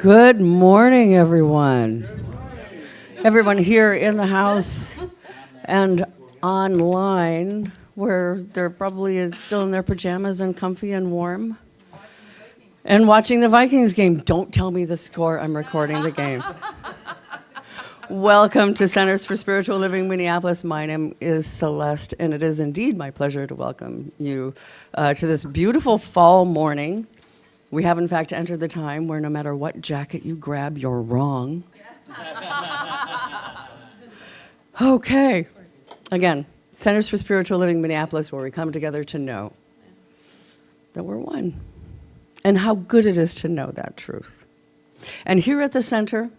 Good morning, everyone. Good morning. Everyone here in the house and online, where they're probably still in their pajamas and comfy and warm, and watching the Vikings game. Don't tell me the score. I'm recording the game. Welcome to Centers for Spiritual Living, Minneapolis. My name is Celeste, and it is indeed my pleasure to welcome you to this beautiful fall morning. We have, in fact, entered the time where no matter what jacket you grab, you're wrong. Okay. Again, Centers for Spiritual Living, Minneapolis, where we come together to know that we're one and how good it is to know that truth. And here at the center,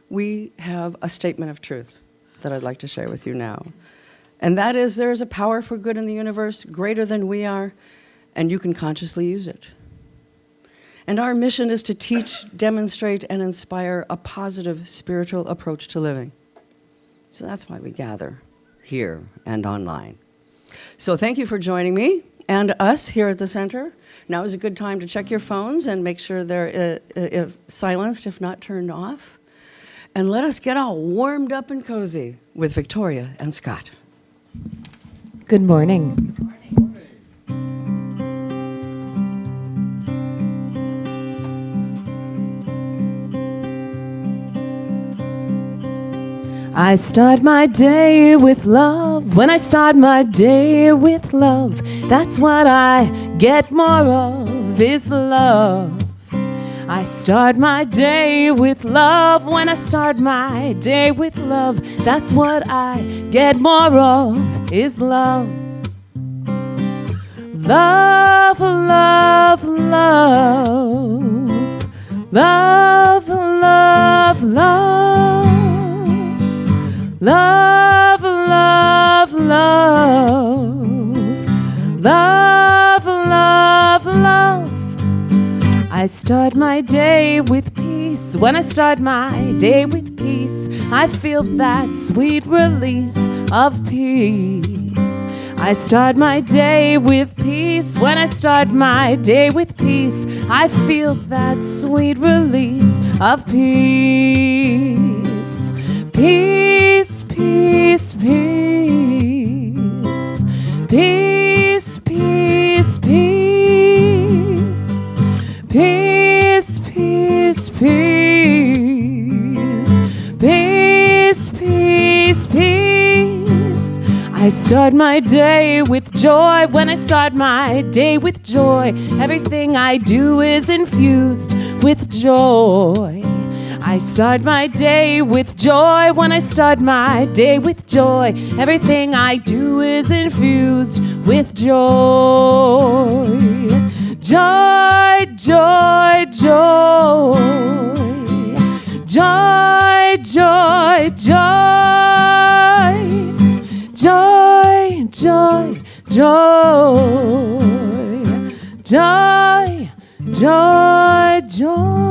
we have a statement of truth that I'd like to share with you now. And that is, there is a power for good in the universe greater than we are, and you can consciously use it. And our mission is to teach, demonstrate, and inspire a positive spiritual approach to living. So that's why we gather here and online. So thank you for joining me and us here at the center. Now is a good time to check your phones and make sure they're silenced, if not turned off. And let us get all warmed up and cozy with Victoria and Scott. Good morning. I start my day with love. When I start my day with love, that's what I get more of, is love. I start my day with love. When I start my day with love, that's what I get more of, is love. Love, love, love. Love, love, love. Love, love, love. Love, love, love. I start my day with peace. When I start my day with peace, I feel that sweet release of peace. I start my day with peace. When I start my day with peace, I feel that sweet release of peace. Peace, peace, peace. Peace, peace, peace. Peace, peace, peace. Peace, peace, peace. I start my day with joy. When I start my day with joy, everything I do is infused with joy. I start my day with joy. When I start my day with joy, everything I do is infused with joy. Joy, joy, joy. Joy, joy, joy. Joy, joy, joy. Joy, joy, joy.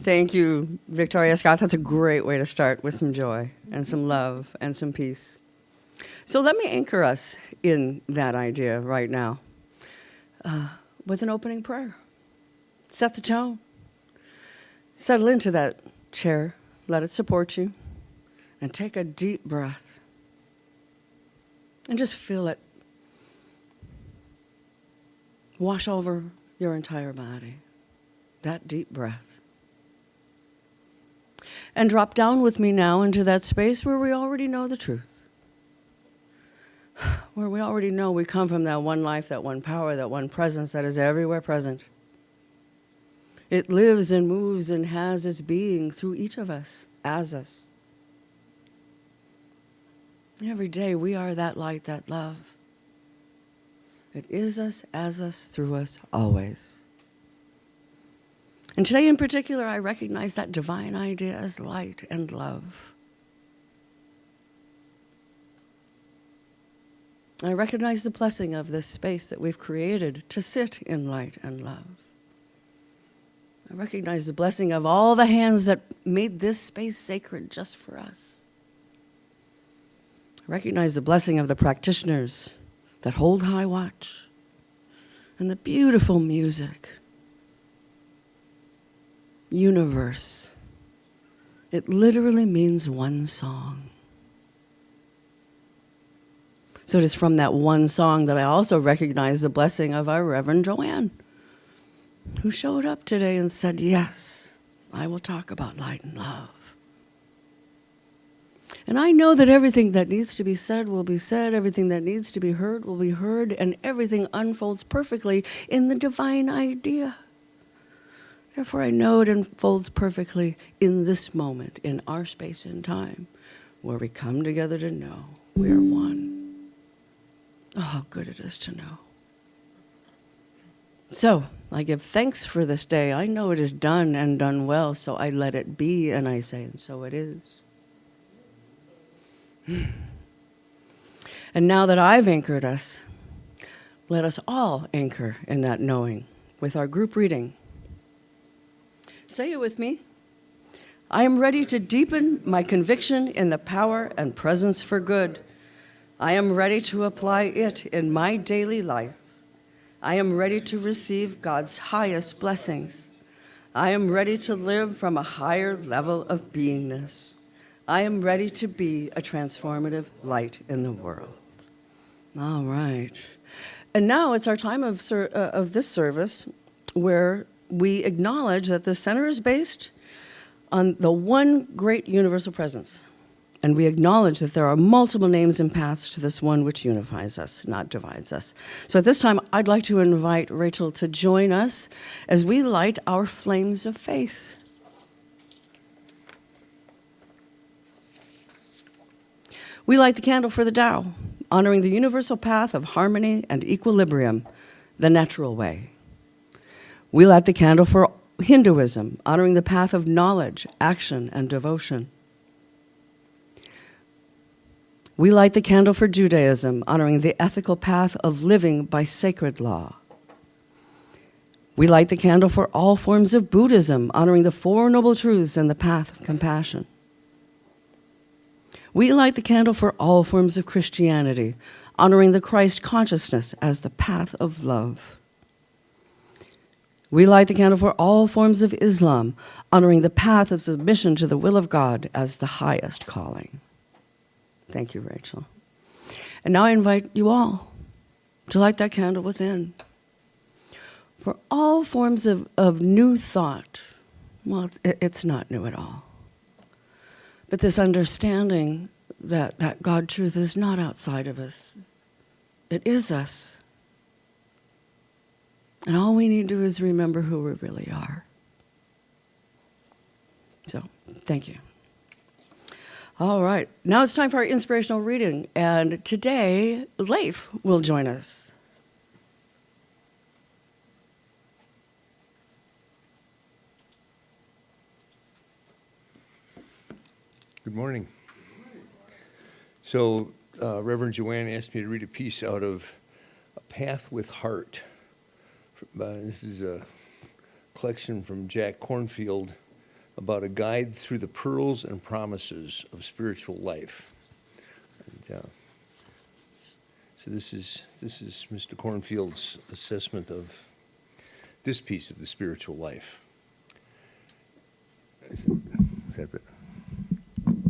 Thank you, Victoria Scott. That's a great way to start, with some joy and some love and some peace. So let me anchor us in that idea right now with an opening prayer. Set the tone. Settle into that chair. Let it support you. And take a deep breath. And just feel it wash over your entire body. That deep breath. And drop down with me now into that space where we already know the truth. Where we already know we come from that one life, that one power, that one presence that is everywhere present. It lives and moves and has its being through each of us, as us. Every day we are that light, that love. It is us, as us, through us, always. And today in particular, I recognize that divine idea as light and love. I recognize the blessing of this space that we've created to sit in light and love. I recognize the blessing of all the hands that made this space sacred just for us. I recognize the blessing of the practitioners that hold high watch, and the beautiful music. Universe. It literally means one song. So it is from that one song that I also recognize the blessing of our Reverend Joanne, who showed up today and said, yes, I will talk about light and love. And I know that everything that needs to be said will be said, everything that needs to be heard will be heard, and everything unfolds perfectly in the divine idea. Therefore, I know it unfolds perfectly in this moment, in our space and time, where we come together to know we are one. Oh, how good it is to know. So, I give thanks for this day. I know it is done and done well, so I let it be, and I say, and so it is. And now that I've anchored us, let us all anchor in that knowing with our group reading. Say it with me. I am ready to deepen my conviction in the power and presence for good. I am ready to apply it in my daily life. I am ready to receive God's highest blessings. I am ready to live from a higher level of beingness. I am ready to be a transformative light in the world. All right. And now it's our time of this service where we acknowledge that the center is based on the one great universal presence. And we acknowledge that there are multiple names and paths to this one which unifies us, not divides us. So at this time, I'd like to invite Rachel to join us as we light our flames of faith. We light the candle for the Tao, honoring the universal path of harmony and equilibrium, the natural way. We light the candle for Hinduism, honoring the path of knowledge, action, and devotion. We light the candle for Judaism, honoring the ethical path of living by sacred law. We light the candle for all forms of Buddhism, honoring the Four Noble Truths and the path of compassion. We light the candle for all forms of Christianity, honoring the Christ consciousness as the path of love. We light the candle for all forms of Islam, honoring the path of submission to the will of God as the highest calling. Thank you, Rachel. And now I invite you all to light that candle within. For all forms of new thought, well, it's not new at all. But this understanding that God truth is not outside of us. It is us. And all we need to do is remember who we really are. So, thank you. All right, now it's time for our inspirational reading, and today, Leif will join us. Good morning. So, Reverend Joanne asked me to read a piece out of A Path with Heart. This is a collection from Jack Kornfield about a guide through the pearls and promises of spiritual life. And, so this is Mr. Kornfield's assessment of this piece of the spiritual life. Is that it? To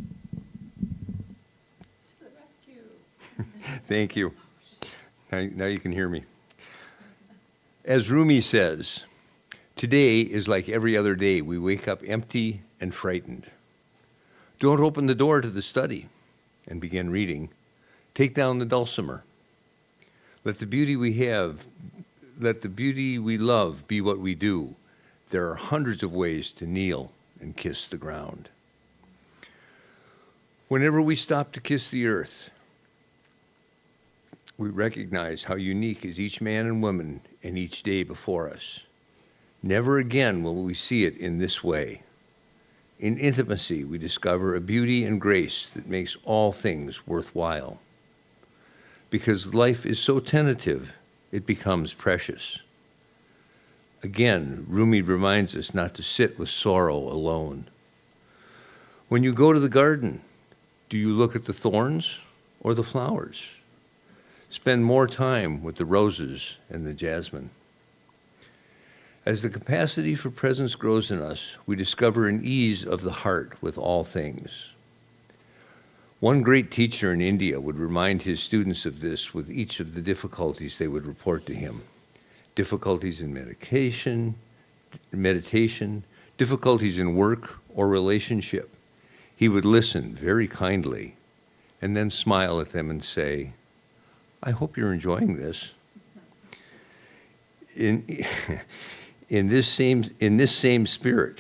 the rescue. Thank you. Now you can hear me. As Rumi says, today is like every other day. We wake up empty and frightened. Don't open the door to the study and begin reading. Take down the dulcimer. Let the beauty we love be what we do. There are hundreds of ways to kneel and kiss the ground. Whenever we stop to kiss the earth, we recognize how unique is each man and woman and each day before us. Never again will we see it in this way. In intimacy, we discover a beauty and grace that makes all things worthwhile. Because life is so tentative, it becomes precious. Again, Rumi reminds us not to sit with sorrow alone. When you go to the garden, do you look at the thorns or the flowers? Spend more time with the roses and the jasmine. As the capacity for presence grows in us, we discover an ease of the heart with all things. One great teacher in India would remind his students of this with each of the difficulties they would report to him. Difficulties in meditation, difficulties in work or relationship. He would listen very kindly and then smile at them and say, "I hope you're enjoying this." In this same spirit,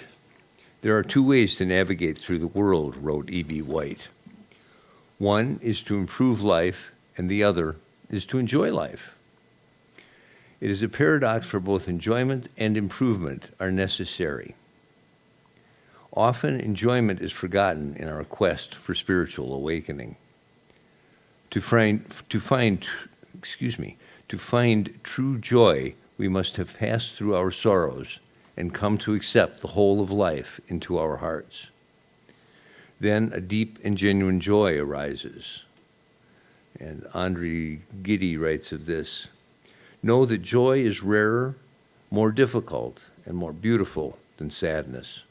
there are two ways to navigate through the world, wrote E.B. White. One is to improve life, and the other is to enjoy life. It is a paradox, for both enjoyment and improvement are necessary. Often enjoyment is forgotten in our quest for spiritual awakening. To find true joy, we must have passed through our sorrows and come to accept the whole of life into our hearts. Then a deep and genuine joy arises. And Andre Gide writes of this, "Know that joy is rarer, more difficult, and more beautiful than sadness."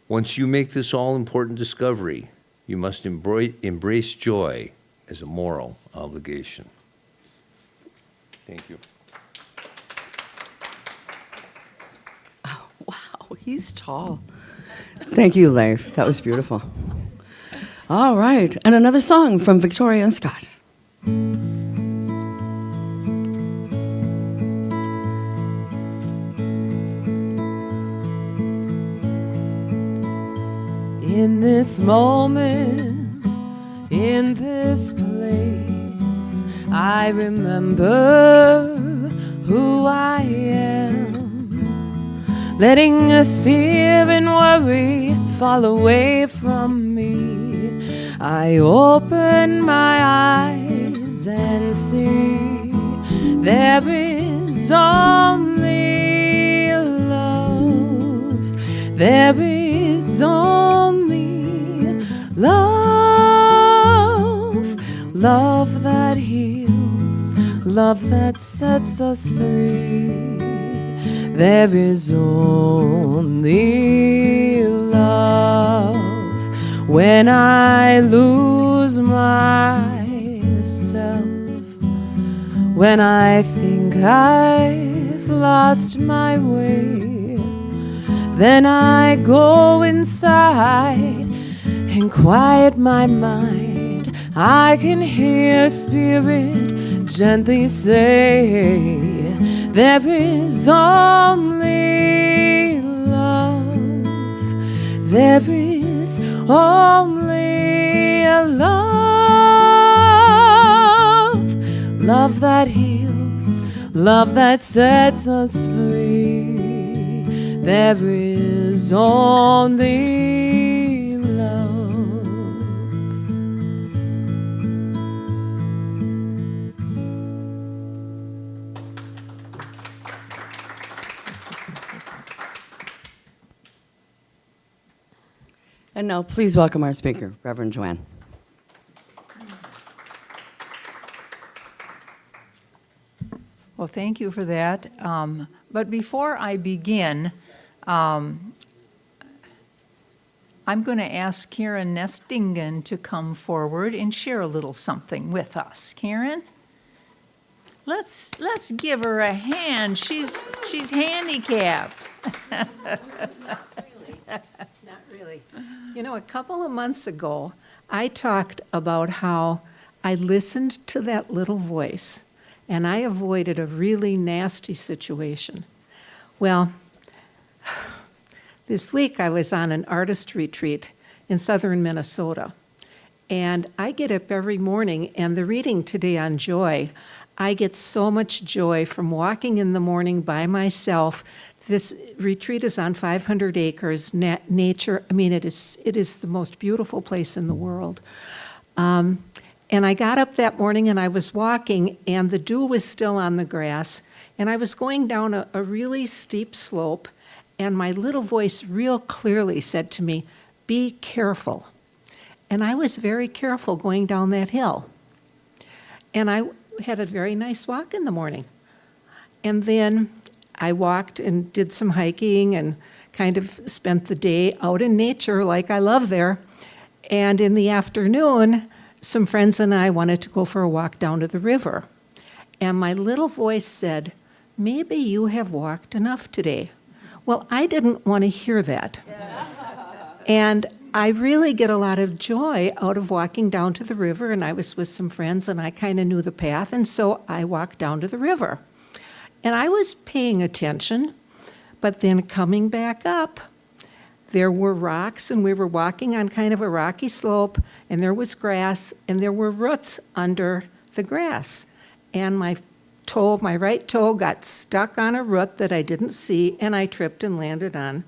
Once you make this all-important discovery, you must embrace joy as a moral obligation. Thank you. Oh, wow, he's tall. Thank you, Leif. That was beautiful. All right, and another song from Victoria and Scott. In this moment, in this place, I remember who I am, letting a fear and worry fall away from me. I open my eyes and see there is only love. There is only love. Love that heals, love that sets us free. There is only love. When I lose myself, when I think I've lost my way, then I go inside and quiet my mind. I can hear Spirit gently say, there is only love. There is only a love. Love that heals, love that sets us free. There is only love. And now please welcome our speaker, Reverend Joanne. Well, thank you for that. But before I begin, I'm going to ask Karen Nestingen to come forward and share a little something with us. Karen, let's give her a hand. She's handicapped. Not really. You know, a couple of months ago, I talked about how I listened to that little voice and I avoided a really nasty situation. Well, this week I was on an artist retreat in southern Minnesota, and I get up every morning, and the reading today on joy, I get so much joy from walking in the morning by myself. This retreat is on 500 acres, nature. I mean, it is the most beautiful place in the world. And I got up that morning and I was walking, and the dew was still on the grass, and I was going down a really steep slope, and my little voice real clearly said to me, "Be careful." And I was very careful going down that hill. And I had a very nice walk in the morning. And then I walked and did some hiking and kind of spent the day out in nature like I love there. And in the afternoon, some friends and I wanted to go for a walk down to the river. And my little voice said, maybe you have walked enough today. Well, I didn't want to hear that. And I really get a lot of joy out of walking down to the river, and I was with some friends and I kind of knew the path, and so I walked down to the river. And I was paying attention, but then coming back up, there were rocks, and we were walking on kind of a rocky slope, and there was grass, and there were roots under the grass. And my right toe got stuck on a root that I didn't see, and I tripped and landed on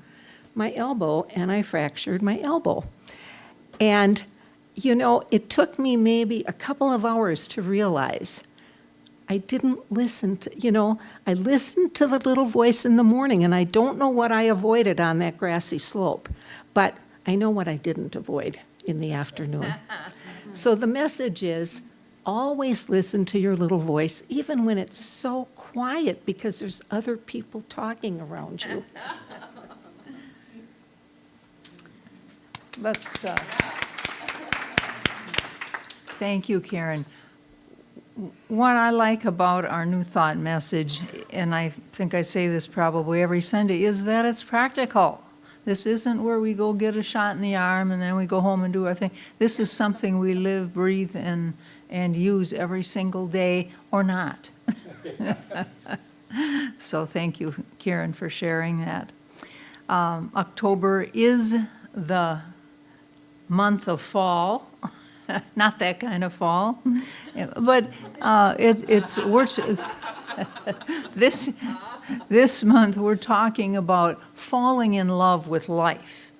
my elbow, and I fractured my elbow. And, you know, it took me maybe a couple of hours to realize I didn't listen to, you know, I listened to the little voice in the morning, and I don't know what I avoided on that grassy slope, but I know what I didn't avoid in the afternoon. So the message is, always listen to your little voice, even when it's so quiet, because there's other people talking around you. Thank you, Karen. What I like about our New Thought message, and I think I say this probably every Sunday, is that it's practical. This isn't where we go get a shot in the arm and then we go home and do our thing. This is something we live, breathe, and use every single day, or not. So thank you, Karen, for sharing that. October is the month of fall, not that kind of fall, but this month we're talking about falling in love with life,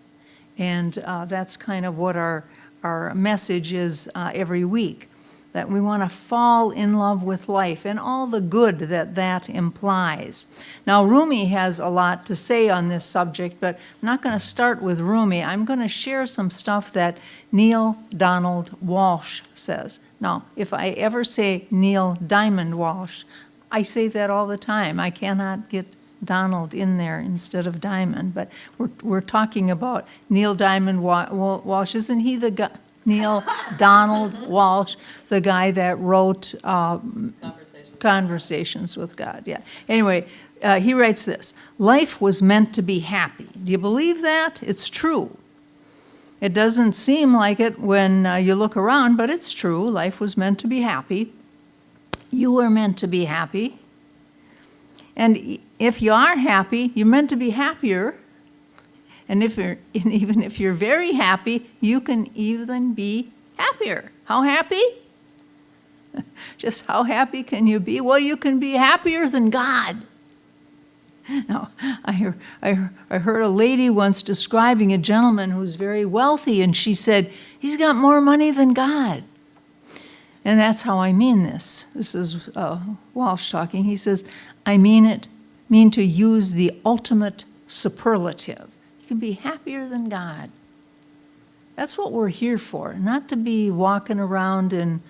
and that's kind of what our message is every week, that we want to fall in love with life and all the good that implies. Now, Rumi has a lot to say on this subject, but I'm not going to start with Rumi. I'm going to share some stuff that Neil Donald Walsh says. Now, if I ever say Neil Diamond Walsh, I say that all the time. I cannot get Donald in there instead of Diamond, but we're talking about Neil Diamond Walsh. Isn't he the guy? Neil Donald Walsh, the guy that wrote Conversations with God. Yeah. Anyway, he writes this: life was meant to be happy. Do you believe that? It's true. It doesn't seem like it when you look around, but it's true. Life was meant to be happy. You were meant to be happy. And if you are happy, you're meant to be happier. And even if you're very happy, you can even be happier. How happy? Just how happy can you be? Well, you can be happier than God. Now, I heard a lady once describing a gentleman who's very wealthy, and she said, he's got more money than God. And that's how I mean this. This is Walsh talking. He says, I mean to use the ultimate superlative. You can be happier than God. That's what we're here for, not to be walking around in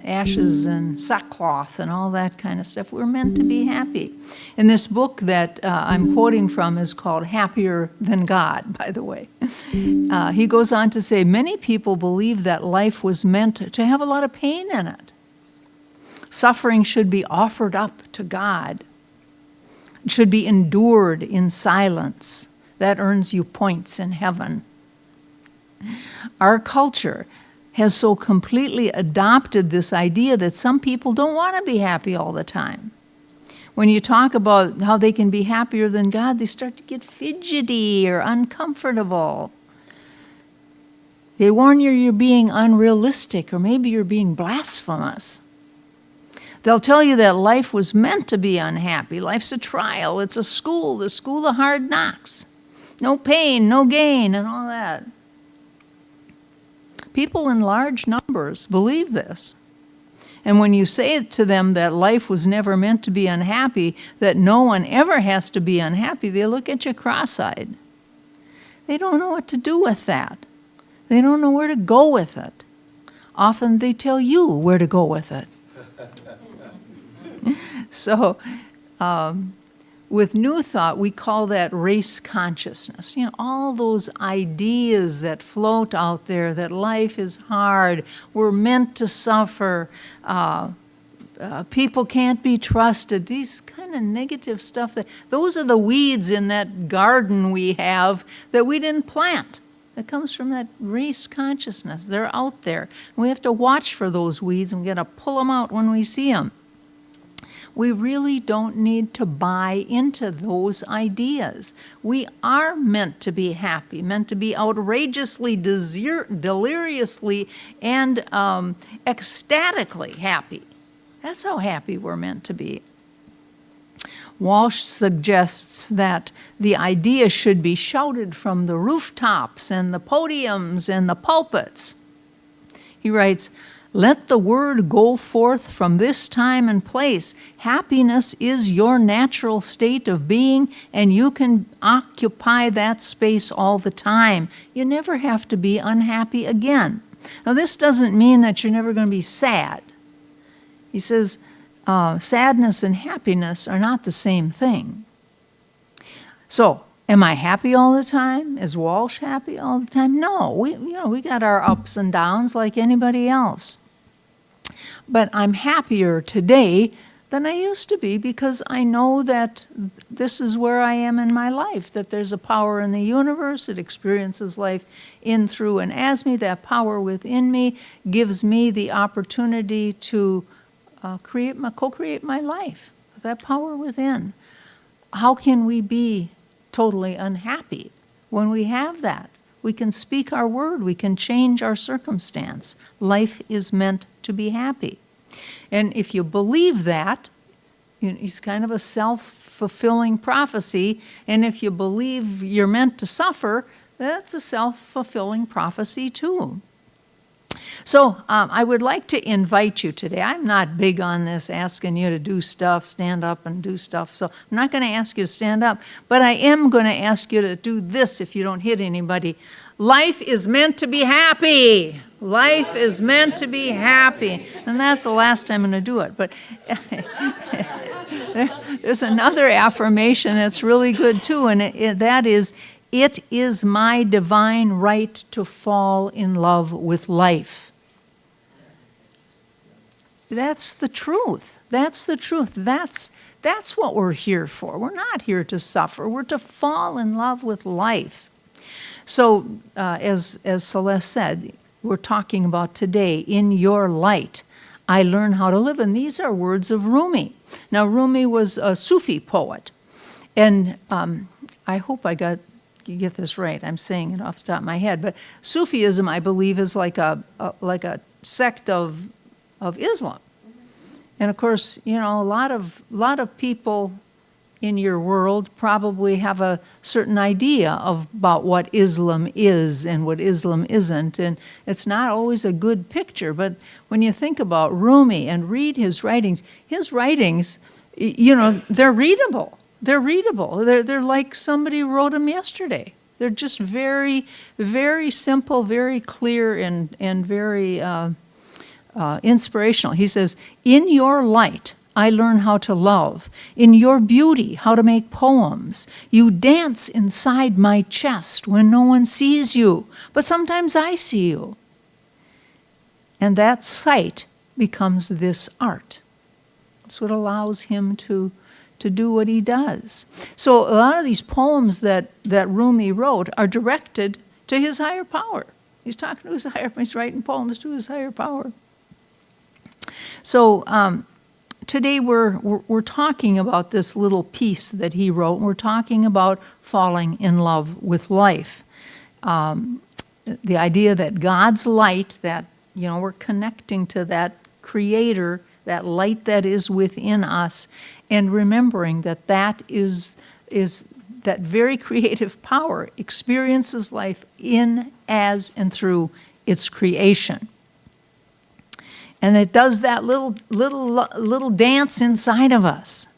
ashes and sackcloth and all that kind of stuff. We're meant to be happy. And this book that I'm quoting from is called Happier Than God, by the way. He goes on to say, many people believe that life was meant to have a lot of pain in it. Suffering should be offered up to God. It should be endured in silence. That earns you points in heaven. Our culture has so completely adopted this idea that some people don't want to be happy all the time. When you talk about how they can be happier than God, they start to get fidgety or uncomfortable. They warn you you're being unrealistic, or maybe you're being blasphemous. They'll tell you that life was meant to be unhappy. Life's a trial. It's a school, the school of hard knocks. No pain, no gain, and all that. People in large numbers believe this. And when you say to them that life was never meant to be unhappy, that no one ever has to be unhappy, they look at you cross-eyed. They don't know what to do with that. They don't know where to go with it. Often they tell you where to go with it. So with New Thought, we call that race consciousness. All those ideas that float out there, that life is hard, we're meant to suffer, people can't be trusted, these kind of negative stuff, those are the weeds in that garden we have that we didn't plant. It comes from that race consciousness. They're out there. We have to watch for those weeds, and we got to pull them out when we see them. We really don't need to buy into those ideas. We are meant to be happy, meant to be outrageously, deliriously, and ecstatically happy. That's how happy we're meant to be. Walsh suggests that the idea should be shouted from the rooftops and the podiums and the pulpits. He writes, "Let the word go forth from this time and place. Happiness is your natural state of being, and you can occupy that space all the time. You never have to be unhappy again." Now, this doesn't mean that you're never going to be sad. He says, sadness and happiness are not the same thing. So, am I happy all the time? Is Walsh happy all the time? No, we got our ups and downs like anybody else. But I'm happier today than I used to be because I know that this is where I am in my life, that there's a power in the universe, it experiences life in, through, and as me. That power within me gives me the opportunity to co-create my life, that power within. How can we be totally unhappy when we have that? We can speak our word, we can change our circumstance. Life is meant to be happy. And if you believe that, it's kind of a self-fulfilling prophecy, and if you believe you're meant to suffer, that's a self-fulfilling prophecy too. So I would like to invite you today. I'm not big on this, asking you to do stuff, stand up and do stuff. So I'm not going to ask you to stand up, but I am going to ask you to do this if you don't hit anybody. Life is meant to be happy. Life is meant to be happy. And that's the last time I'm going to do it. But there's another affirmation that's really good too, and that is, "It is my divine right to fall in love with life." That's the truth. That's the truth. That's what we're here for. We're not here to suffer. We're to fall in love with life. So, as Celeste said, we're talking about today, in your light, I learn how to live. And these are words of Rumi. Now, Rumi was a Sufi poet. And I hope you get this right. I'm saying it off the top of my head. But Sufism, I believe, is like a sect of Islam. And of course, a lot of people in your world probably have a certain idea about what Islam is and what Islam isn't, and it's not always a good picture. But when you think about Rumi and read his writings, they're readable. They're readable. They're like somebody wrote them yesterday. They're just very, very simple, very clear, and very inspirational. He says, "In your light, I learn how to love. In your beauty, how to make poems. You dance inside my chest when no one sees you, but sometimes I see you." And that sight becomes this art. That's what allows him to do what he does. So a lot of these poems that Rumi wrote are directed to his higher power. He's talking to his higher power. He's writing poems to his higher power. So today we're talking about this little piece that he wrote. We're talking about falling in love with life. The idea that God's light, that we're connecting to that Creator, that light that is within us, and remembering that is that very creative power experiences life in, as, and through its creation. And it does that little dance inside of us.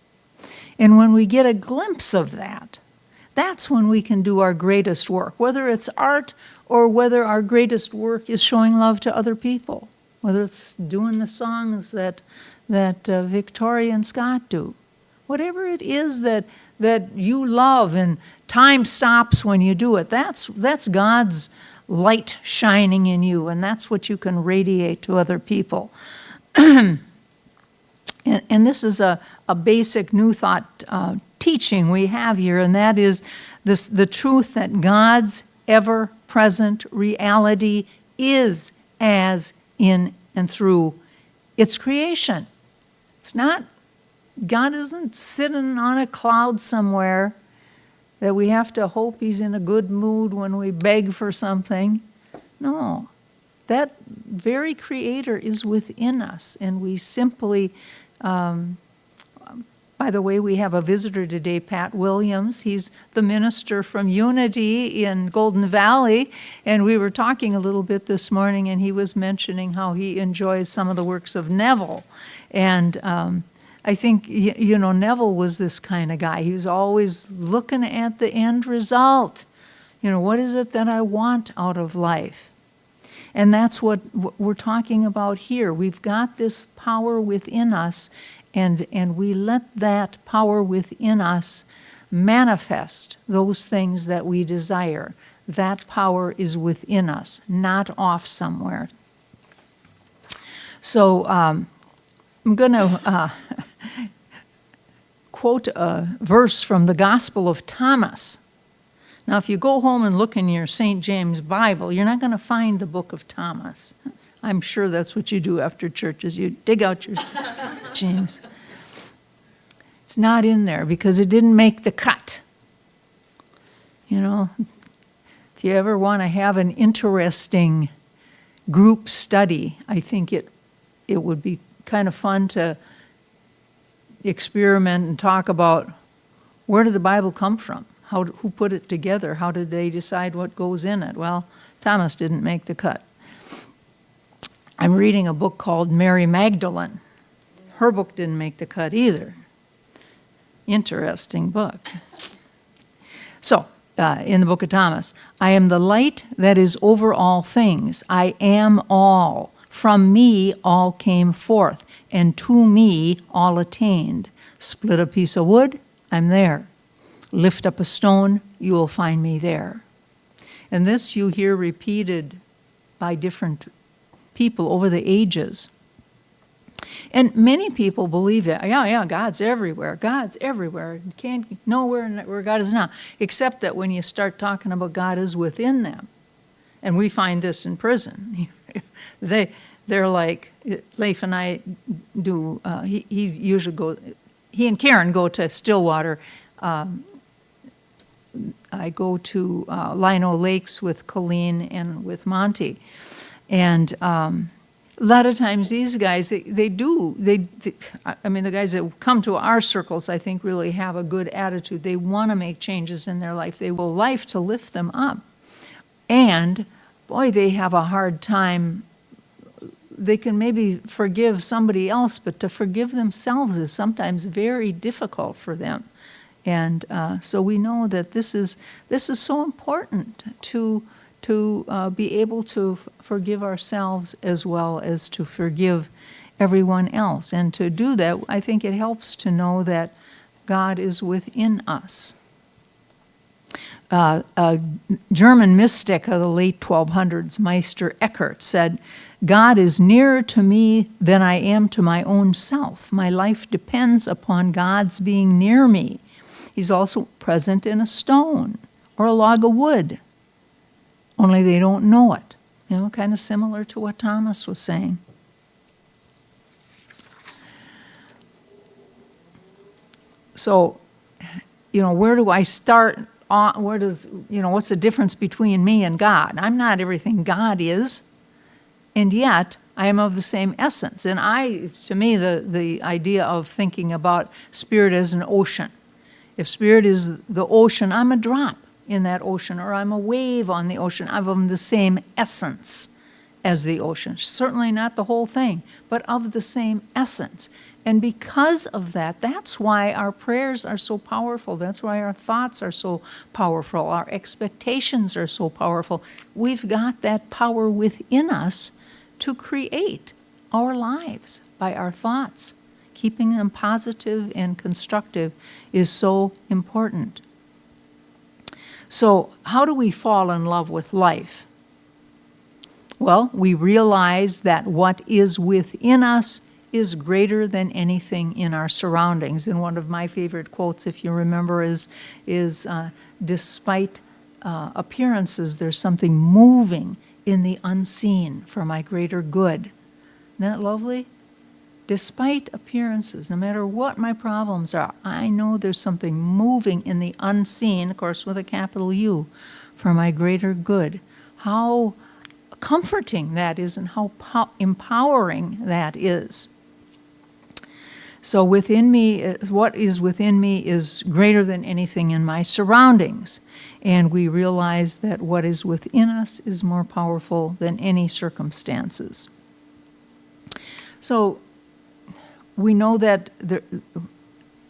And when we get a glimpse of that, that's when we can do our greatest work, whether it's art or whether our greatest work is showing love to other people. whether it's doing the songs that Victoria and Scott do. Whatever it is that you love and time stops when you do it, that's God's light shining in you, and that's what you can radiate to other people. And this is a basic New Thought teaching we have here, and that is the truth that God's ever-present reality is as in and through its creation. It's not, God isn't sitting on a cloud somewhere that we have to hope he's in a good mood when we beg for something. No, that very creator is within us, and we simply, by the way, we have a visitor today, Pat Williams. He's the minister from Unity in Golden Valley, and we were talking a little bit this morning, and he was mentioning how he enjoys some of the works of Neville. And I think, Neville was this kind of guy. He was always looking at the end result. What is it that I want out of life? And that's what we're talking about here. We've got this power within us, and we let that power within us manifest those things that we desire. That power is within us, not off somewhere. So I'm going to quote a verse from the Gospel of Thomas. Now, if you go home and look in your St. James Bible, you're not going to find the book of Thomas. I'm sure that's what you do after church, is you dig out your James. It's not in there because it didn't make the cut. If you ever want to have an interesting group study, I think it would be kind of fun to experiment and talk about, where did the Bible come from? Who put it together? How did they decide what goes in it? Well, Thomas didn't make the cut. I'm reading a book called Mary Magdalene. Her book didn't make the cut either. Interesting book. So, in the book of Thomas, I am the light that is over all things. I am all. From me all came forth, and to me all attained. Split a piece of wood, I'm there. Lift up a stone, you will find me there. And this you hear repeated by different people over the ages. And many people believe that, yeah, God's everywhere. God's everywhere. You can't know where God is not. Except that when you start talking about God is within them, and we find this in prison, they're like, Leif and I do, he and Karen go to Stillwater. I go to Lino Lakes with Colleen and with Monty. And a lot of times these guys, the guys that come to our circles, I think, really have a good attitude. They want to make changes in their life. They will life to lift them up. And, boy, they have a hard time. They can maybe forgive somebody else, but to forgive themselves is sometimes very difficult for them. And so we know that this is so important to be able to forgive ourselves as well as to forgive everyone else. And to do that, I think it helps to know that God is within us. A German mystic of the late 1200s, Meister Eckhart, said, "God is nearer to me than I am to my own self. My life depends upon God's being near me. He's also present in a stone or a log of wood, only they don't know it." Kind of similar to what Thomas was saying. So, where do I start? What's the difference between me and God? I'm not everything God is, and yet I am of the same essence. And to me, the idea of thinking about spirit as an ocean. If spirit is the ocean, I'm a drop in that ocean, or I'm a wave on the ocean. I'm of the same essence as the ocean. Certainly not the whole thing, but of the same essence. And because of that, that's why our prayers are so powerful. That's why our thoughts are so powerful. Our expectations are so powerful. We've got that power within us to create our lives by our thoughts. Keeping them positive and constructive is so important. So, how do we fall in love with life? Well, we realize that what is within us is greater than anything in our surroundings. And one of my favorite quotes, if you remember, is despite appearances, there's something moving in the unseen for my greater good. Isn't that lovely? Despite appearances, no matter what my problems are, I know there's something moving in the unseen, of course with a capital U, for my greater good. How comforting that is and how empowering that is. So within me, what is within me is greater than anything in my surroundings. And we realize that what is within us is more powerful than any circumstances. So we know that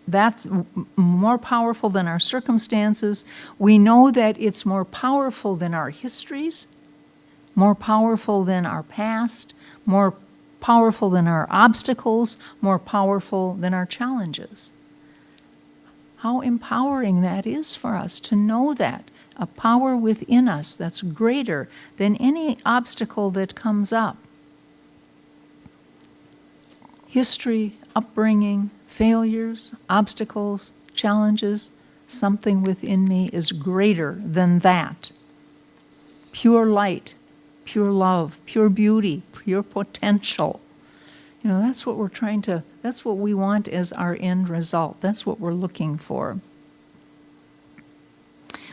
that's more powerful than our circumstances. We know that it's more powerful than our histories, more powerful than our past, more powerful than our obstacles, more powerful than our challenges. How empowering that is for us to know that, a power within us that's greater than any obstacle that comes up. History, upbringing, failures, obstacles, challenges, something within me is greater than that. Pure light, pure love, pure beauty, pure potential. You know, that's what we're that's what we want as our end result. That's what we're looking for.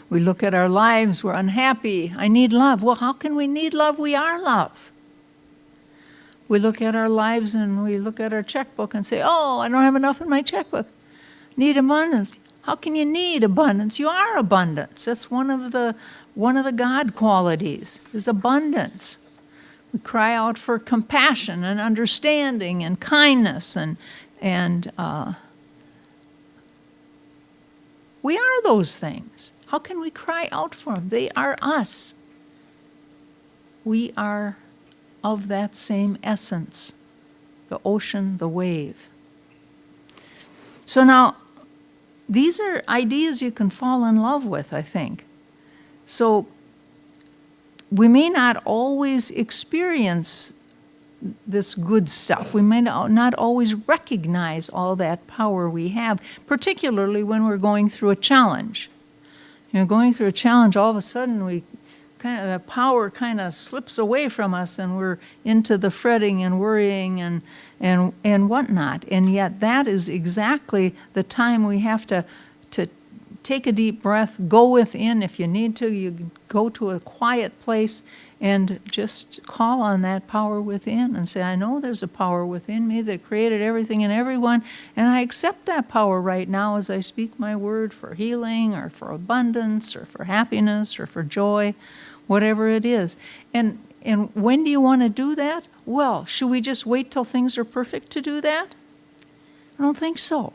We look at our lives, we're unhappy, I need love. Well, how can we need love? We are love. We look at our lives and we look at our checkbook and say, oh, I don't have enough in my checkbook. Need abundance. How can you need abundance? You are abundance. That's one of the God qualities, is abundance. We cry out for compassion and understanding and kindness and we are those things. How can we cry out for them? They are us. We are of that same essence, the ocean, the wave. So now, these are ideas you can fall in love with, I think. So we may not always experience this good stuff. We may not always recognize all that power we have, particularly when we're going through a challenge. You know, going through a challenge, all of a sudden the power kind of slips away from us and we're into the fretting and worrying and whatnot. And yet that is exactly the time we have to take a deep breath, go within. If you need to, you go to a quiet place and just call on that power within and say, I know there's a power within me that created everything and everyone, and I accept that power right now as I speak my word for healing or for abundance or for happiness or for joy, whatever it is. And when do you want to do that? Well, should we just wait till things are perfect to do that? I don't think so.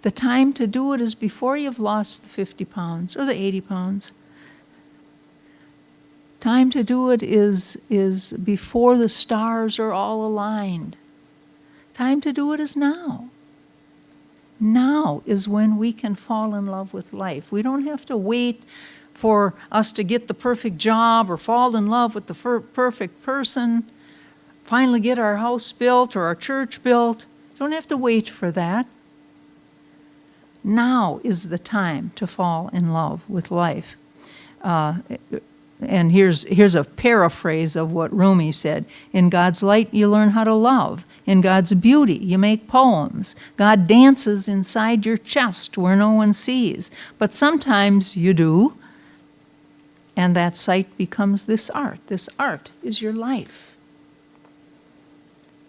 The time to do it is before you've lost the 50 pounds or the 80 pounds. Time to do it is before the stars are all aligned. Time to do it is now. Now is when we can fall in love with life. We don't have to wait for us to get the perfect job or fall in love with the perfect person, finally get our house built or our church built. Don't have to wait for that. Now is the time to fall in love with life. And here's a paraphrase of what Rumi said. In God's light, you learn how to love. In God's beauty, you make poems. God dances inside your chest where no one sees. But sometimes you do. And that sight becomes this art. This art is your life.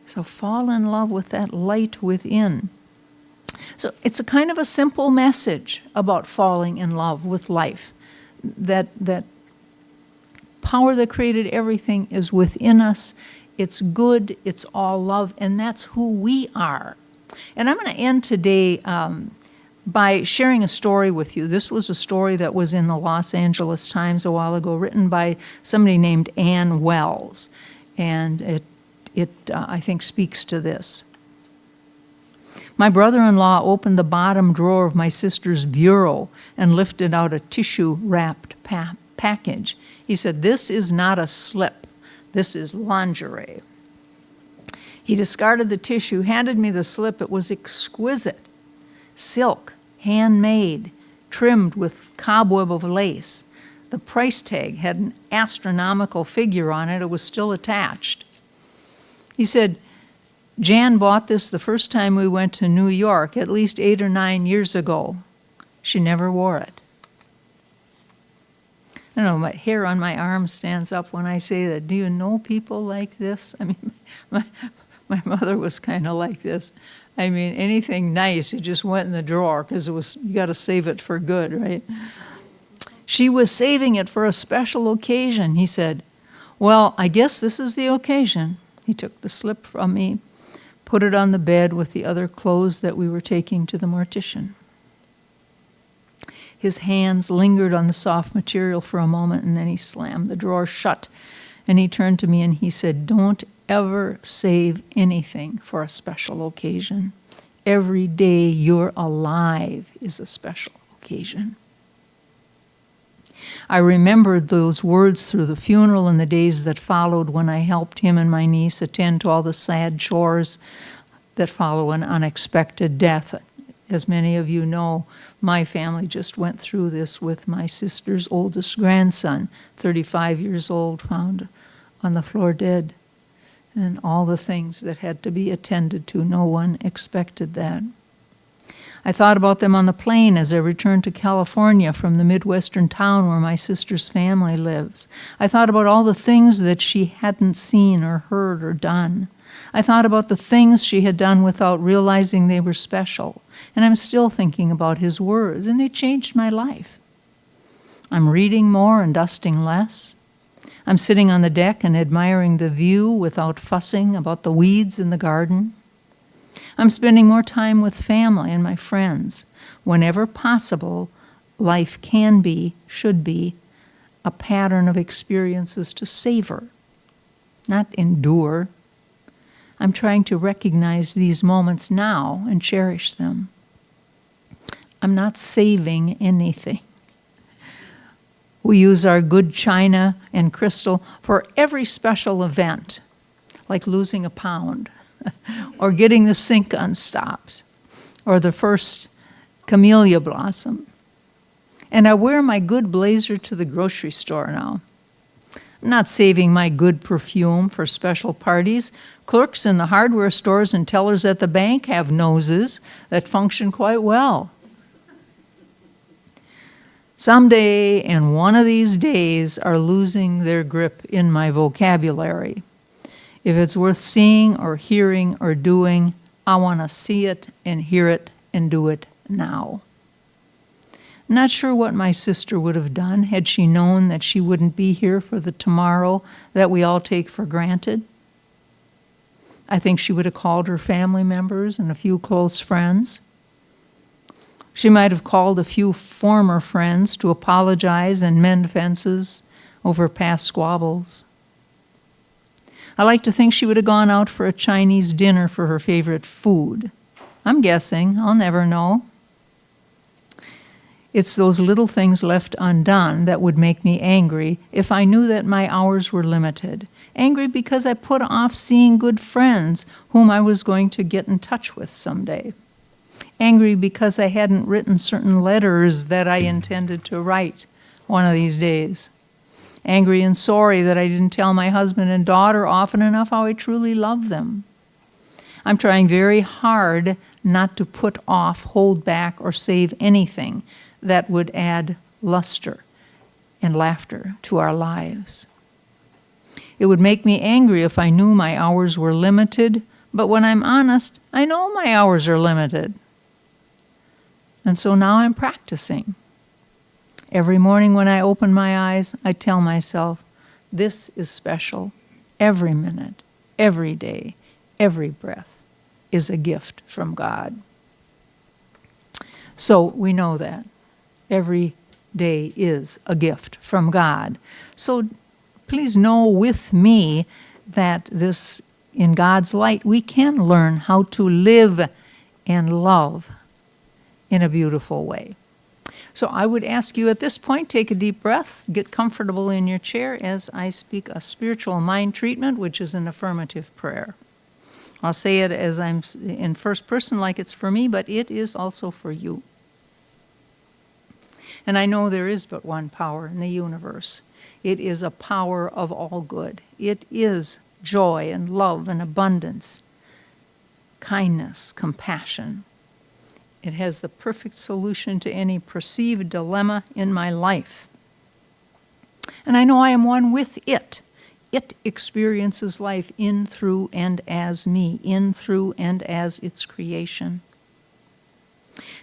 So fall in love with that light within. So it's a kind of a simple message about falling in love with life. That power that created everything is within us. It's good, it's all love, and that's who we are. And I'm going to end today by sharing a story with you. This was a story that was in the Los Angeles Times a while ago, written by somebody named Ann Wells. And it I think, speaks to this. My brother-in-law opened the bottom drawer of my sister's bureau and lifted out a tissue-wrapped package. He said, "This is not a slip. This is lingerie." He discarded the tissue, handed me the slip. It was exquisite. Silk, handmade, trimmed with cobweb of lace. The price tag had an astronomical figure on it. It was still attached. He said, "Jan bought this the first time we went to New York, at least 8 or 9 years ago. She never wore it." I don't know, my hair on my arm stands up when I say that. Do you know people like this? I mean, my mother was kind of like this. I mean, anything nice, it just went in the drawer because you got to save it for good, right? She was saving it for a special occasion. He said, "Well, I guess this is the occasion." He took the slip from me, put it on the bed with the other clothes that we were taking to the mortician. His hands lingered on the soft material for a moment, and then he slammed the drawer shut. And he turned to me and he said, "Don't ever save anything for a special occasion. Every day you're alive is a special occasion." I remembered those words through the funeral and the days that followed when I helped him and my niece attend to all the sad chores that follow an unexpected death. As many of you know, my family just went through this with my sister's oldest grandson, 35 years old, found on the floor dead, and all the things that had to be attended to. No one expected that. I thought about them on the plane as I returned to California from the Midwestern town where my sister's family lives. I thought about all the things that she hadn't seen or heard or done. I thought about the things she had done without realizing they were special. And I'm still thinking about his words, and they changed my life. I'm reading more and dusting less. I'm sitting on the deck and admiring the view without fussing about the weeds in the garden. I'm spending more time with family and my friends. Whenever possible, life can be, should be, a pattern of experiences to savor, not endure. I'm trying to recognize these moments now and cherish them. I'm not saving anything. We use our good china and crystal for every special event, like losing a pound, or getting the sink unstopped, or the first camellia blossom. And I wear my good blazer to the grocery store now. I'm not saving my good perfume for special parties. Clerks in the hardware stores and tellers at the bank have noses that function quite well. Someday and one of these days are losing their grip in my vocabulary. If it's worth seeing or hearing or doing, I want to see it and hear it and do it now. I'm not sure what my sister would have done had she known that she wouldn't be here for the tomorrow that we all take for granted. I think she would have called her family members and a few close friends. She might have called a few former friends to apologize and mend fences over past squabbles. I like to think she would have gone out for a Chinese dinner for her favorite food. I'm guessing. I'll never know. It's those little things left undone that would make me angry if I knew that my hours were limited. Angry because I put off seeing good friends whom I was going to get in touch with someday. Angry because I hadn't written certain letters that I intended to write one of these days. Angry and sorry that I didn't tell my husband and daughter often enough how I truly love them. I'm trying very hard not to put off, hold back, or save anything that would add luster and laughter to our lives. It would make me angry if I knew my hours were limited, but when I'm honest, I know my hours are limited. And so now I'm practicing. Every morning when I open my eyes, I tell myself, this is special. Every minute, every day, every breath is a gift from God. So we know that. Every day is a gift from God. So please know with me that in God's light, we can learn how to live and love in a beautiful way. So I would ask you at this point, take a deep breath, get comfortable in your chair as I speak a spiritual mind treatment, which is an affirmative prayer. I'll say it as I'm in first person like it's for me, but it is also for you. And I know there is but one power in the universe. It is a power of all good. It is joy and love and abundance, kindness, compassion. It has the perfect solution to any perceived dilemma in my life. And I know I am one with it. It experiences life in, through, and as me, in, through, and as its creation.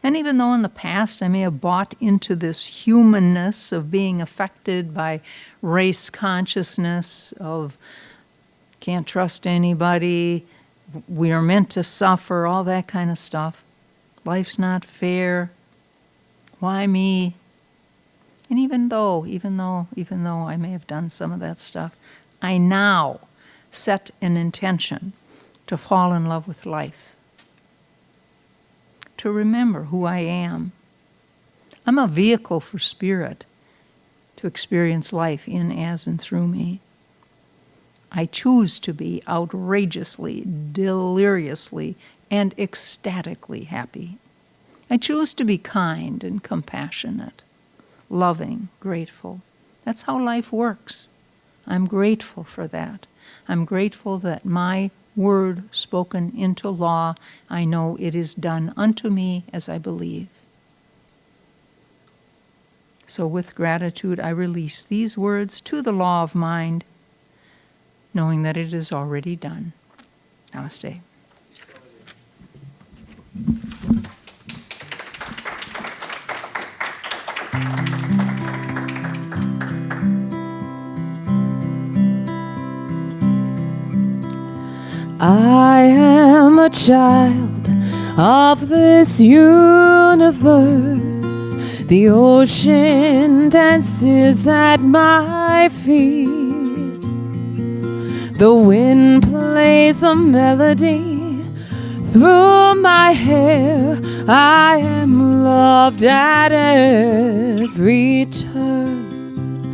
And even though in the past I may have bought into this humanness of being affected by race consciousness, of can't trust anybody, we are meant to suffer, all that kind of stuff. Life's not fair. Why me? And even though I may have done some of that stuff, I now set an intention to fall in love with life, to remember who I am. I'm a vehicle for spirit to experience life in, as, and through me. I choose to be outrageously, deliriously, and ecstatically happy. I choose to be kind and compassionate, loving, grateful. That's how life works. I'm grateful for that. I'm grateful that my word spoken into law, I know it is done unto me as I believe. So with gratitude, I release these words to the law of mind, knowing that it is already done. Namaste. I am a child of this universe. The ocean dances at my feet. The wind plays a melody through my hair. I am loved at every turn.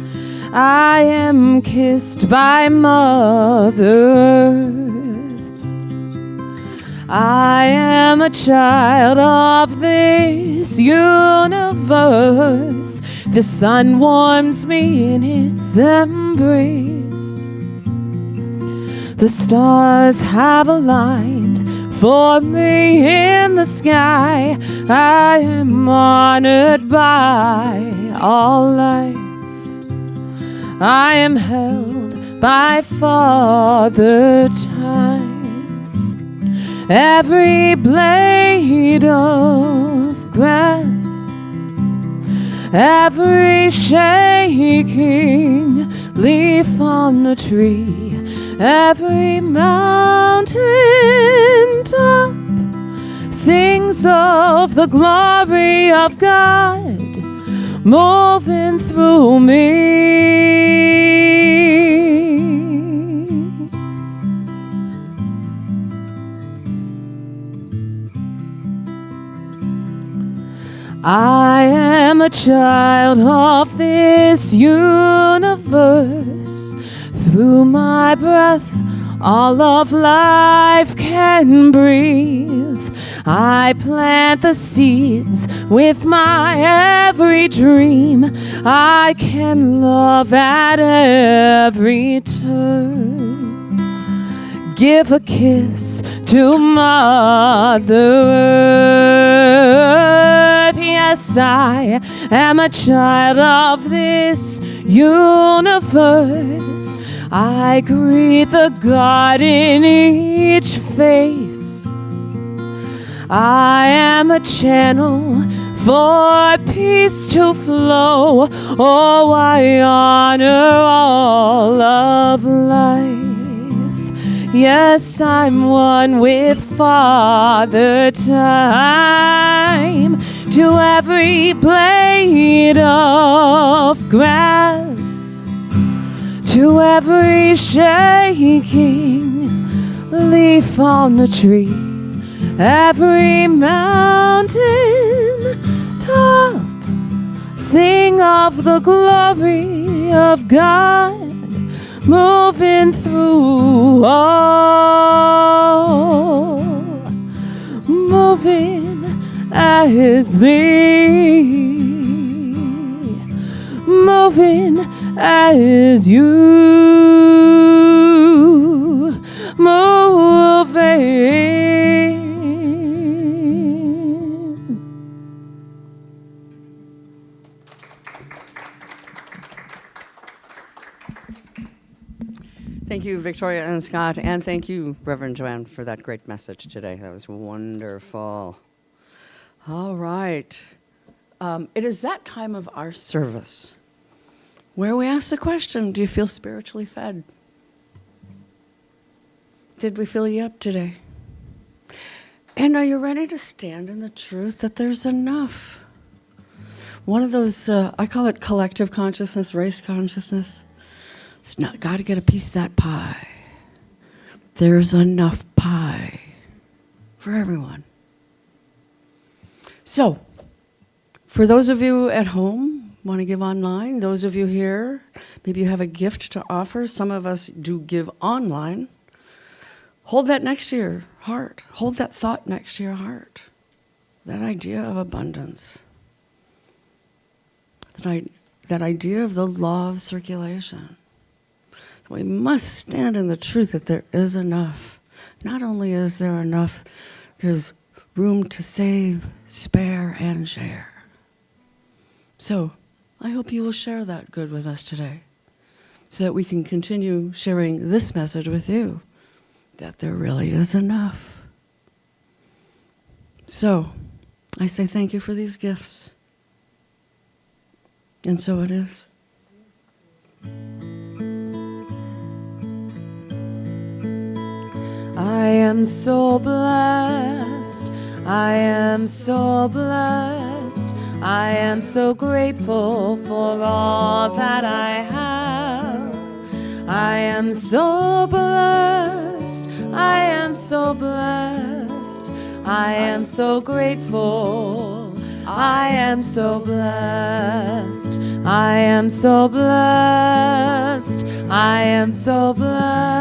I am kissed by Mother Earth. I am a child of this universe. The sun warms me in its embrace. The stars have aligned for me in the sky. I am honored by all life. I am held by Father Time. Every blade of grass, every shaking leaf on a tree, every mountain top sings of the glory of God moving through me. I am a child of this universe. Through my breath, all of life can breathe. I plant the seeds with my every dream. I can love at every turn. Give a kiss to Mother Earth. Yes, I am a child of this universe. I greet the God in each face. I am a channel for peace to flow. Oh, I honor all of life. Yes, I'm one with Father Time. To every blade of grass, to every shaking leaf on the tree, every mountain top, sing of the glory of God moving through all, moving as me, moving as you, moving. Thank you, Victoria and Scott, and thank you, Reverend Joanne, for that great message today. That was wonderful. All right. It is that time of our service where we ask the question, do you feel spiritually fed? Did we fill you up today? And are you ready to stand in the truth that there's enough? One of those, I call it collective consciousness, race consciousness. It's not got to get a piece of that pie. There's enough pie for everyone. So, for those of you at home, want to give online, those of you here, maybe you have a gift to offer. Some of us do give online. Hold that next to your heart. Hold that thought next to your heart. That idea of abundance. That idea of the law of circulation. We must stand in the truth that there is enough. Not only is there enough, there's room to save, spare, and share. So, I hope you will share that good with us today so that we can continue sharing this message with you, that there really is enough. So, I say thank you for these gifts. And so it is. I am so blessed, I am so blessed, I am so grateful for all that I have. I am so blessed, I am so blessed, I am so grateful, I am so blessed, I am so blessed, I am so blessed.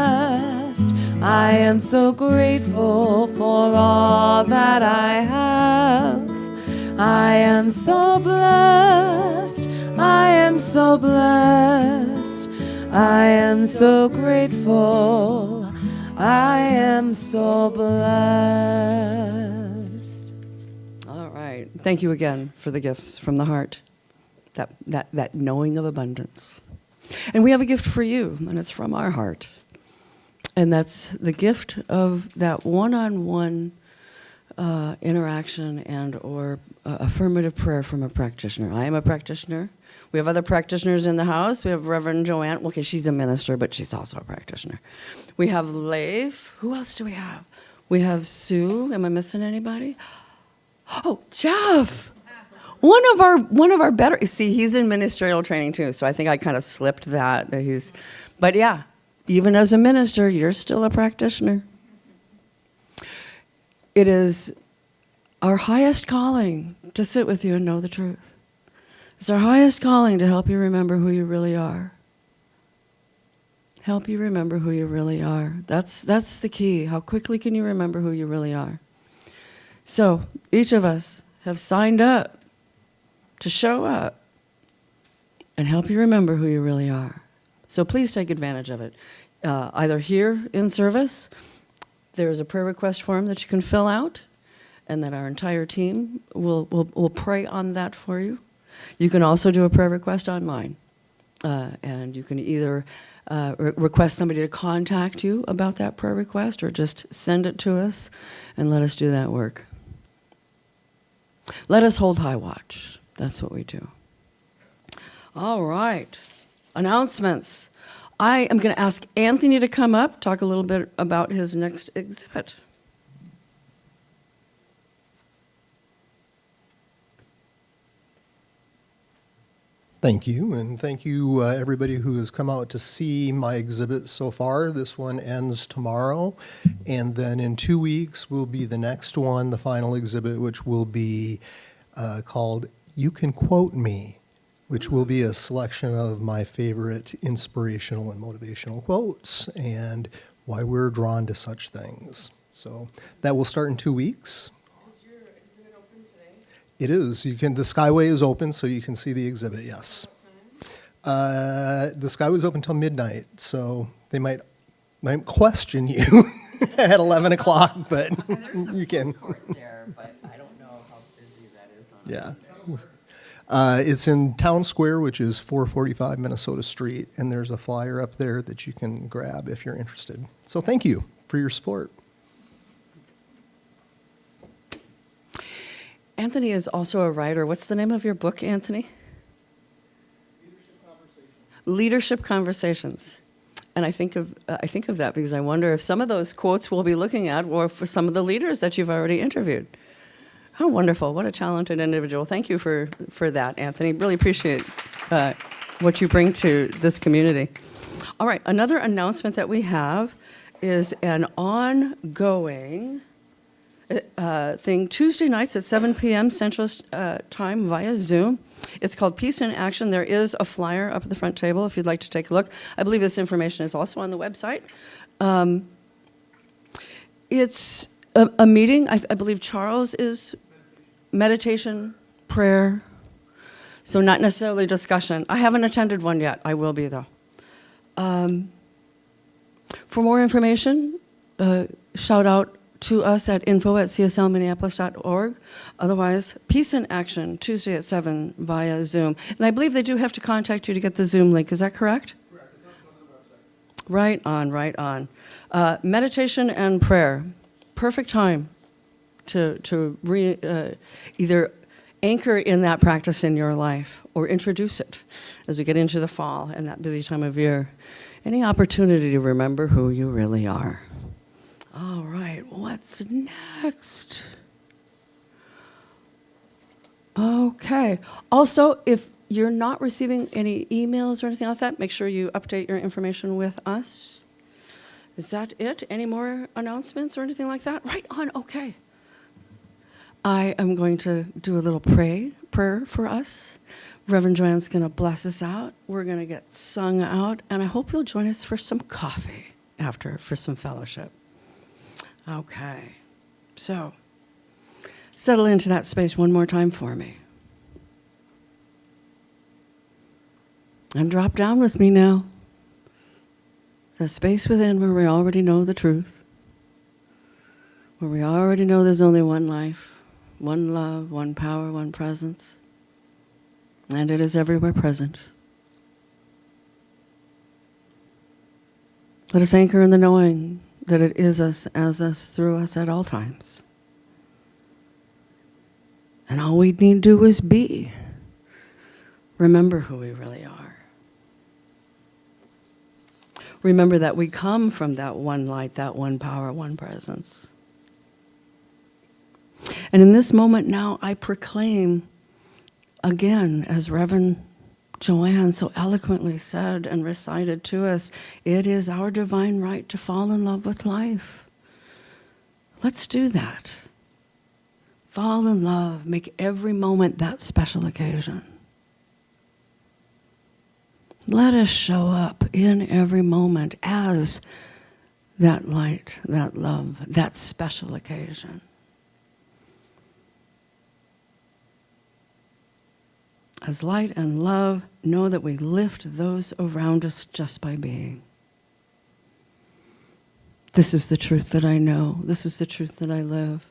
I am so grateful for all that I have. I am so blessed. I am so blessed. I am so grateful. I am so blessed. All right. Thank you again for the gifts from the heart, that knowing of abundance. And we have a gift for you, and it's from our heart. And that's the gift of that one-on-one interaction and or affirmative prayer from a practitioner. I am a practitioner. We have other practitioners in the house. We have Reverend Joanne. Okay, she's a minister, but she's also a practitioner. We have Leif. Who else do we have? We have Sue. Am I missing anybody? Oh, Jeff. One of our better. See, he's in ministerial training too, so I think I kind of slipped that he's. But yeah. Even as a minister, you're still a practitioner. It is our highest calling to sit with you and know the truth. It's our highest calling to help you remember who you really are. Help you remember who you really are. That's the key. How quickly can you remember who you really are? So each of us have signed up to show up and help you remember who you really are. So please take advantage of it. Either here in service, there's a prayer request form that you can fill out, and that our entire team will pray on that for you. You can also do a prayer request online, and you can either request somebody to contact you about that prayer request, or just send it to us and let us do that work. Let us hold high watch. That's what we do. All right. Announcements. I am going to ask Anthony to come up, talk a little bit about his next exhibit. Thank you, and thank you everybody who has come out to see my exhibit so far. This one ends tomorrow, and then in 2 weeks will be the next one, the final exhibit, which will be called You Can Quote Me, which will be a selection of my favorite inspirational and motivational quotes and why we're drawn to such things. So that will start in 2 weeks. It is. You can. The Skyway is open, so you can see the exhibit. Yes. The Skyway is open till midnight, so they might question you at 11 o'clock, but you can. there, but I don't know how busy that is. Yeah. It's in Town Square, which is 445 Minnesota Street, and there's a flyer up there that you can grab if you're interested. So thank you for your support. Anthony is also a writer. What's the name of your book, Anthony? Leadership Conversations. And I think of that because I wonder if some of those quotes we'll be looking at were for some of the leaders that you've already interviewed. How wonderful. What a talented individual. Thank you for that, Anthony. Really appreciate what you bring to this community. All right, another announcement that we have is an ongoing thing Tuesday nights at 7 p.m. Central Time via Zoom. It's called Peace in Action. There is a flyer up at the front table if you'd like to take a look. I believe this information is also on the website. It's a meeting. I believe Charles is meditation, prayer, so not necessarily discussion. I haven't attended one yet. I will be, though. For more information, shout out to us at info@cslminneapolis.org. Otherwise, Peace in Action, Tuesday at 7 via Zoom. And I believe they do have to contact you to get the Zoom link. Is that correct? Correct. It's on the website. Right on, right on. Meditation and prayer. Perfect time to either anchor in that practice in your life or introduce it as we get into the fall and that busy time of year. Any opportunity to remember who you really are. All right, what's next? Okay. Also, if you're not receiving any emails or anything like that, make sure you update your information with us. Is that it? Any more announcements or anything like that? Right on, okay. I am going to do a little prayer for us. Reverend Joanne's going to bless us out. We're going to get sung out, and I hope you'll join us for some coffee after, for some fellowship. Okay, so settle into that space one more time for me. And drop down with me now. The space within where we already know the truth. Where we already know there's only one life, one love, one power, one presence. And it is everywhere present. Let us anchor in the knowing that it is us, as us, through us at all times. And all we need to do is be. Remember who we really are. Remember that we come from that one light, that one power, one presence. And in this moment now, I proclaim again, as Reverend Joanne so eloquently said and recited to us, it is our divine right to fall in love with life. Let's do that. Fall in love, make every moment that special occasion. Let us show up in every moment as that light, that love, that special occasion. As light and love, know that we lift those around us just by being. This is the truth that I know. This is the truth that I live.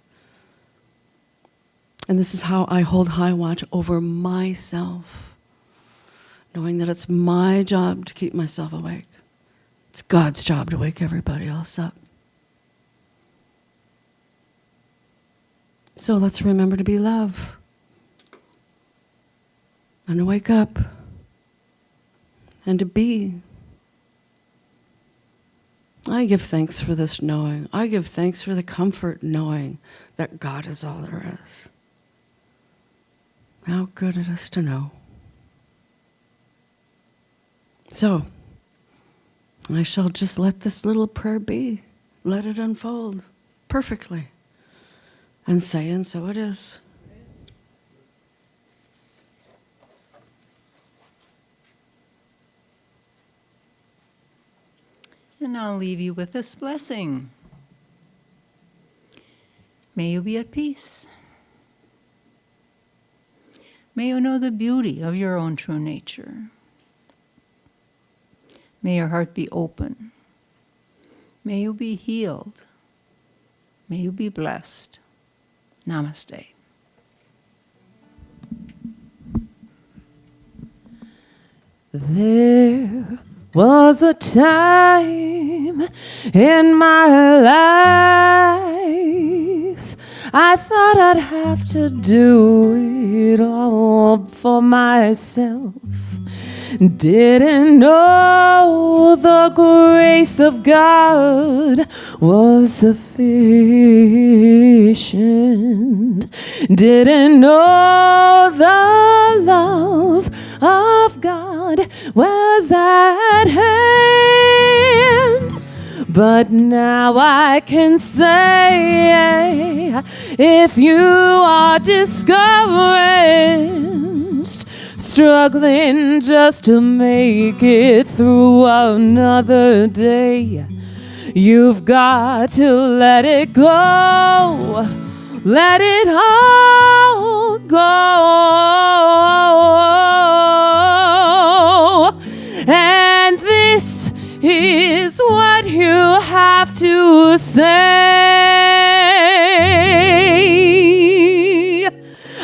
And this is how I hold high watch over myself, knowing that it's my job to keep myself awake. It's God's job to wake everybody else up. So let's remember to be love. And to wake up. And to be. I give thanks for this knowing. I give thanks for the comfort knowing that God is all there is. How good it is to know. So, I shall just let this little prayer be. Let it unfold perfectly. And say, and so it is. And I'll leave you with this blessing. May you be at peace. May you know the beauty of your own true nature. May your heart be open. May you be healed. May you be blessed. Namaste. There was a time in my life I thought I'd have to do it all for myself. Didn't know the grace of God was sufficient. Didn't know the love of God was at hand. But now I can say, if you are discouraged, struggling just to make it through another day, you've got to let it go. Let it all go. And this is what you have to say.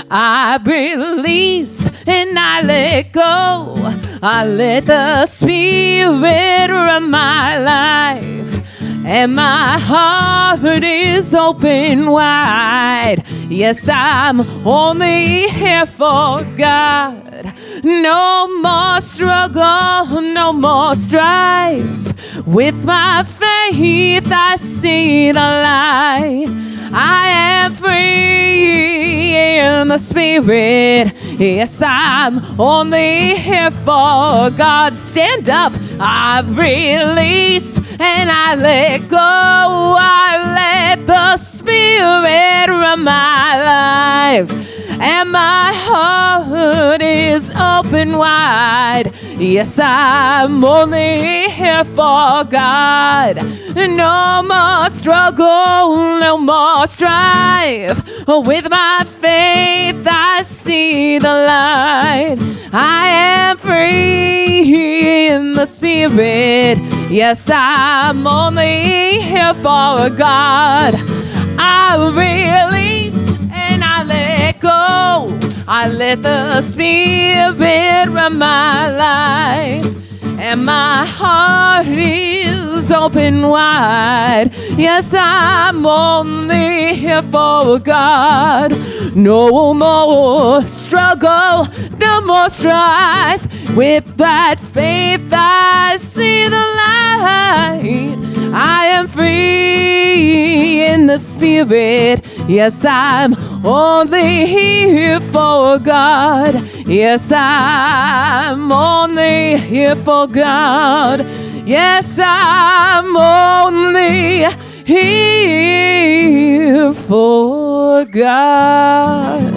I release and I let go. I let the Spirit run my life, and my heart is open wide. Yes, I'm only here for God. No more struggle, no more strife. With my faith, I see the light. I am free in the Spirit. Yes, I'm only here for God. Stand up. I release and I let go. I let the Spirit run my life, and my heart is open wide. Yes, I'm only here for God. No more struggle, no more strife. With my faith, I see the light. I am free in the Spirit. Yes, I'm only here for God. I release and I let go. I let the Spirit run my life, and my heart is open wide. Yes, I'm only here for God. No more struggle, no more strife. With that faith, I see the light. I am free in the Spirit. Yes, I'm only here for God. Yes, I'm only here for God. Yes, I'm only here for God.